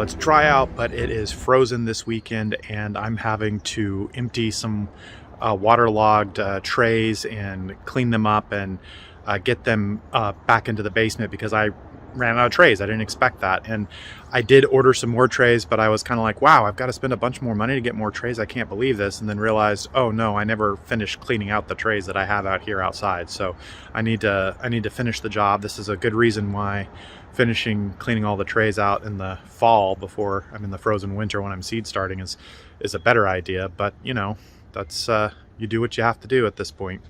it's dry out, but it is frozen this weekend, and I'm having to empty some waterlogged trays and clean them up and get them back into the basement because I ran out of trays. I didn't expect that. And I did order some more trays, but I was kind of like, wow, I've got to spend a bunch more money to get more trays. I can't believe this. And then realized, oh no, I never finished cleaning out the trays that I have out here outside. So I need to finish the job. This is a good reason why finishing cleaning all the trays out in the fall before I'm in the frozen winter when I'm seed starting is a better idea. But you know, that's you do what you have to do at this point.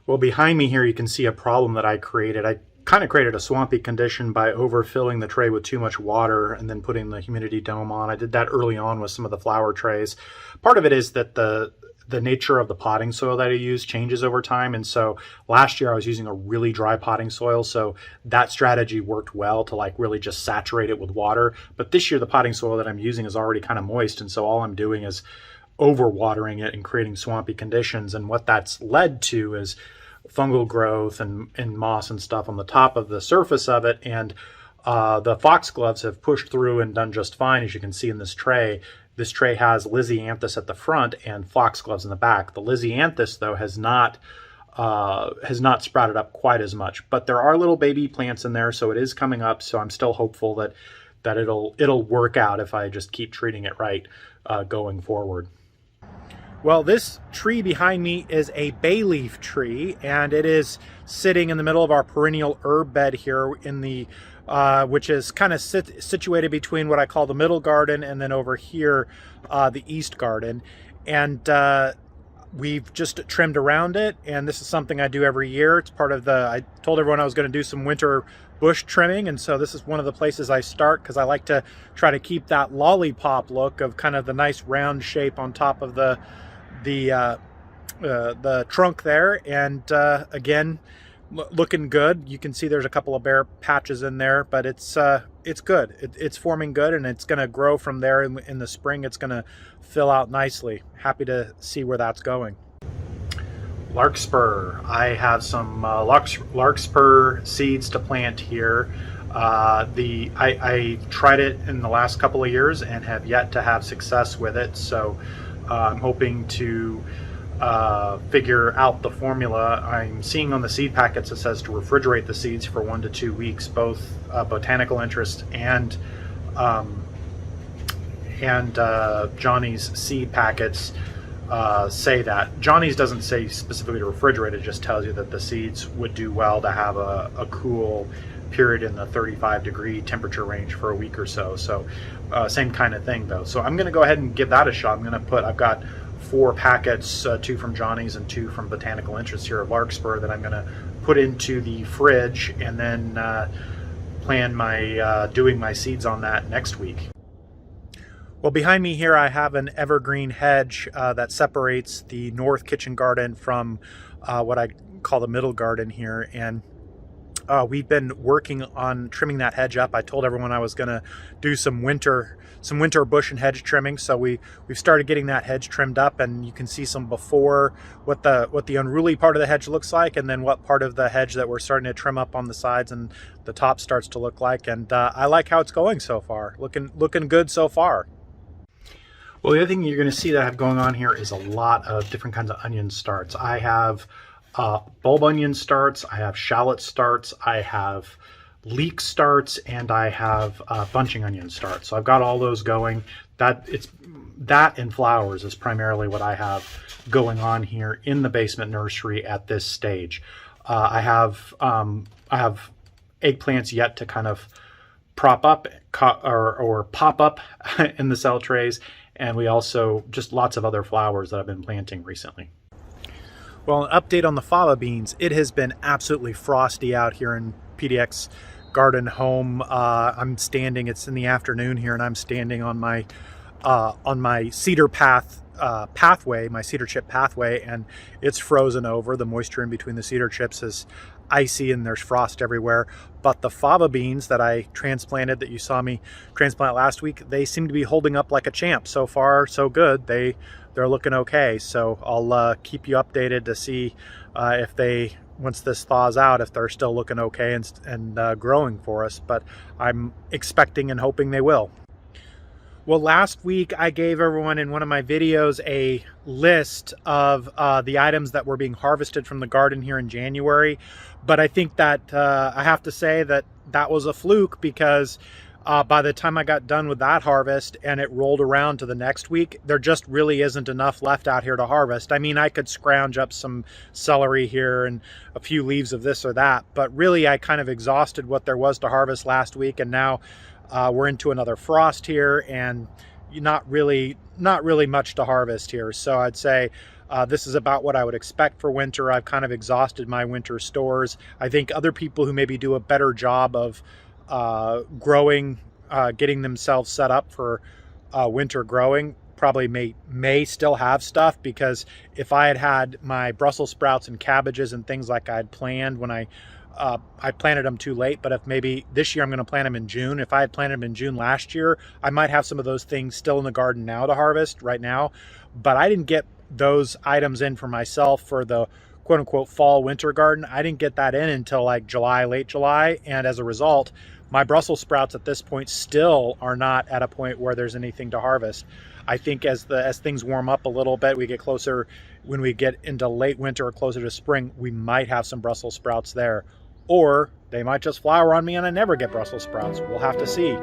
Well, behind me here you can see a problem that I created. I kind of created a swampy condition by overfilling the tray with too much water and then putting the humidity dome on. I did that early on with some of the flower trays. Part of it is that the nature of the potting soil that I use changes over time. And so last year I was using a really dry potting soil. So that strategy worked well to like really just saturate it with water. But this year the potting soil that I'm using is already kind of moist. And so all I'm doing is overwatering it and creating swampy conditions. And what that's led to is fungal growth and moss and stuff on the top of the surface of it. And the foxgloves have pushed through and done just fine, as you can see in this tray. This tray has Lisianthus at the front and foxgloves in the back. The Lisianthus, though, has not sprouted up quite as much, but there are little baby plants in there, so it is coming up. So I'm still hopeful that it'll work out if I just keep treating it right going forward. Well, this tree behind me is a bay leaf tree, and it is sitting in the middle of our perennial herb bed here in the which is kind of situated between what I call the middle garden and then over here the east garden. And we've just trimmed around it, and this is something I do every year. It's part of I told everyone I was going to do some winter bush trimming, and so this is one of the places I start because I like to try to keep that lollipop look of kind of the nice round shape on top of the trunk there. And again, looking good. You can see there's a couple of bare patches in there, but it's good. It's forming good, and it's going to grow from there in the spring. It's going to fill out nicely. Happy to see where that's going. Larkspur. I have some larkspur seeds to plant here. I tried it in the last couple of years and have yet to have success with it. So I'm hoping to figure out the formula. I'm seeing on the seed packets it says to refrigerate the seeds for 1 to 2 weeks. Both Botanical Interest and Johnny's seed packets say that. Johnny's doesn't say specifically to refrigerate, it just tells you that the seeds would do well to have a cool period in the 35-degree temperature range for a week or so. So same kind of thing though. So I'm going to go ahead and give that a shot. I've got 4 packets, 2 from Johnny's and 2 from Botanical Interest here of larkspur that I'm going to put into the fridge, and then plan my doing my seeds on that next week. Well, behind me here I have an evergreen hedge that separates the north kitchen garden from what I call the middle garden here, and we've been working on trimming that hedge up. I told everyone I was going to do some winter bush and hedge trimming, so we've started getting that hedge trimmed up, and you can see some before what the unruly part of the hedge looks like, and then what part of the hedge that we're starting to trim up on the sides and the top starts to look like. And I like how it's going so far. Looking good so far. Well, the other thing you're going to see that I have going on here is a lot of different kinds of onion starts. I have bulb onion starts, I have shallot starts, I have leek starts, and I have bunching onion starts. So I've got all those going. That and flowers is primarily what I have going on here in the basement nursery at this stage. I have eggplants yet to kind of prop up or pop up in the cell trays, and we also just lots of other flowers that I've been planting recently. Well, an update on the fava beans. It has been absolutely frosty out here in PDX Garden Home. I'm standing, it's in the afternoon here, and I'm standing on my cedar pathway, my cedar chip pathway, and it's frozen over. The moisture in between the cedar chips is icy and there's frost everywhere. But the fava beans that I transplanted, that you saw me transplant last week, they seem to be holding up like a champ. So far, so good. They're looking okay. So I'll keep you updated to see if they, once this thaws out, if they're still looking okay and growing for us. But I'm expecting and hoping they will. Well, last week I gave everyone in one of my videos a list of the items that were being harvested from the garden here in January. But I think that I have to say that that was a fluke, because by the time I got done with that harvest and it rolled around to the next week, there just really isn't enough left out here to harvest. I mean, I could scrounge up some celery here and a few leaves of this or that, but really I kind of exhausted what there was to harvest last week, and now we're into another frost here, and not really much to harvest here. So I'd say this is about what I would expect for winter. I've kind of exhausted my winter stores. I think other people who maybe do a better job of growing, getting themselves set up for winter growing, probably may still have stuff, because if I had had my Brussels sprouts and cabbages and things like I had planned when I planted them too late, but if maybe this year I'm going to plant them in June. If I had planted them in June last year, I might have some of those things still in the garden now to harvest right now. But I didn't get those items in for myself for the quote unquote fall winter garden. I didn't get that in until like July, late July. And as a result, my Brussels sprouts at this point still are not at a point where there's anything to harvest. I think as things warm up a little bit, we get closer, when we get into late winter or closer to spring, we might have some Brussels sprouts there. Or they might just flower on me and I never get Brussels sprouts. We'll have to see.